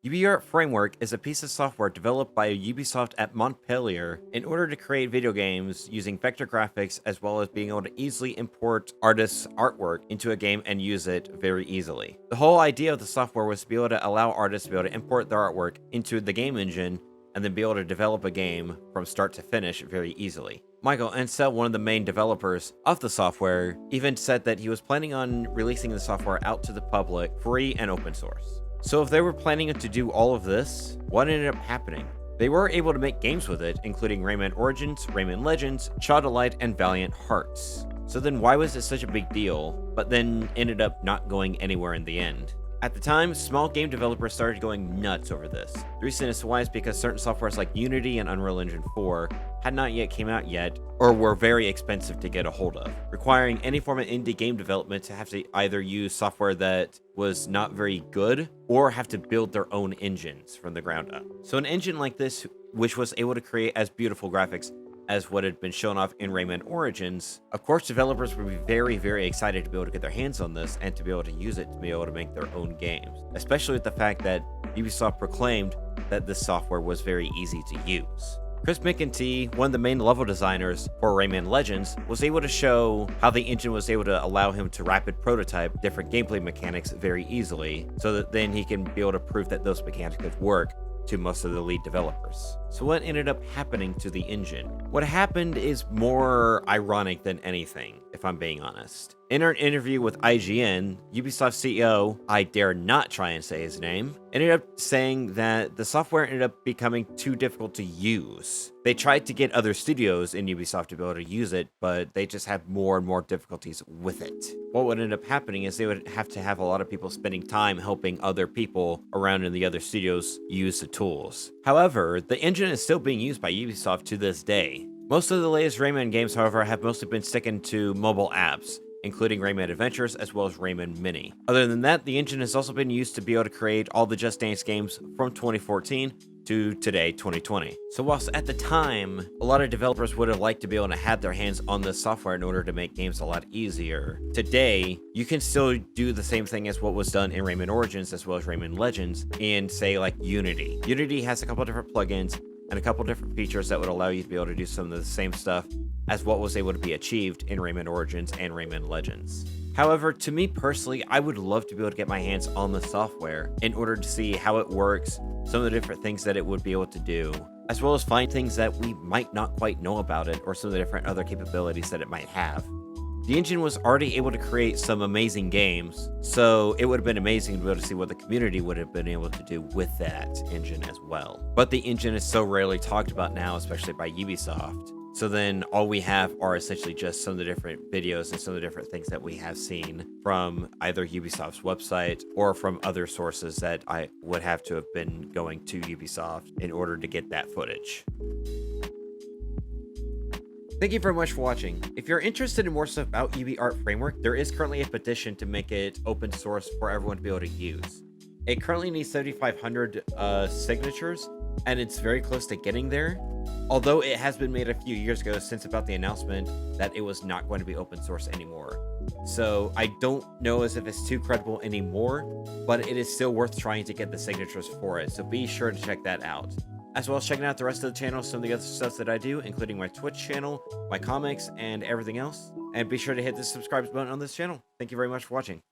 UbiArt Framework is a piece of software developed by Ubisoft at Montpellier in order to create video games using vector graphics as well as being able to easily import artists' artwork into a game and use it very easily. The whole idea of the software was to be able to allow artists to be able to import their artwork into the game engine and then be able to develop a game from start to finish very easily. Michael Ansel, one of the main developers of the software, even said that he was planning on releasing the software out to the public free and open source. So if they were planning to do all of this, what ended up happening? They were able to make games with it, including Rayman Origins, Rayman Legends, Child of Light, and Valiant Hearts. So then why was it such a big deal, but then ended up not going anywhere in the end? At the time, small game developers started going nuts over this. The reason is why is because certain softwares like Unity and Unreal Engine 4 had not yet came out yet, or were very expensive to get a hold of, requiring any form of indie game development to have to either use software that was not very good, or have to build their own engines from the ground up. So an engine like this, which was able to create as beautiful graphics as what had been shown off in Rayman Origins, of course developers would be very, very excited to be able to get their hands on this and to be able to use it to be able to make their own games, especially with the fact that Ubisoft proclaimed that this software was very easy to use. Chris McEntee, one of the main level designers for Rayman Legends, was able to show how the engine was able to allow him to rapid prototype different gameplay mechanics very easily, so that then he can be able to prove that those mechanics could work to most of the lead developers. So what ended up happening to the engine? What happened is more ironic than anything, if I'm being honest. In an interview with IGN, Ubisoft CEO, I dare not try and say his name, ended up saying that the software ended up becoming too difficult to use. They tried to get other studios in Ubisoft to be able to use it, but they just had more and more difficulties with it. What would end up happening is they would have to have a lot of people spending time helping other people around in the other studios use the tools. However, the engine is still being used by Ubisoft to this day. Most of the latest Rayman games, however, have mostly been sticking to mobile apps, including Rayman Adventures as well as Rayman Mini. Other than that, the engine has also been used to be able to create all the Just Dance games from 2014 to today, 2020. So whilst at the time, a lot of developers would have liked to be able to have their hands on this software in order to make games a lot easier, today, you can still do the same thing as what was done in Rayman Origins as well as Rayman Legends in, say, like Unity. Unity has a couple different plugins and a couple different features that would allow you to be able to do some of the same stuff as what was able to be achieved in Rayman Origins and Rayman Legends. However, to me personally, I would love to be able to get my hands on the software in order to see how it works, some of the different things that it would be able to do, as well as find things that we might not quite know about it or some of the different other capabilities that it might have. The engine was already able to create some amazing games, so it would have been amazing to be able to see what the community would have been able to do with that engine as well. But the engine is so rarely talked about now, especially by Ubisoft. So then all we have are essentially just some of the different videos and some of the different things that we have seen from either Ubisoft's website or from other sources that I would have to have been going to Ubisoft in order to get that footage. Thank you very much for watching. If you're interested in more stuff about UbiArt Framework, there is currently a petition to make it open source for everyone to be able to use. It currently needs 7,500 signatures, and it's very close to getting there. Although it has been made a few years ago since about the announcement that it was not going to be open source anymore. So I don't know as if it's too credible anymore, but it is still worth trying to get the signatures for it. So be sure to check that out. As well as checking out the rest of the channel, some of the other stuff that I do, including my Twitch channel, my comics, and everything else. And be sure to hit the subscribe button on this channel. Thank you very much for watching.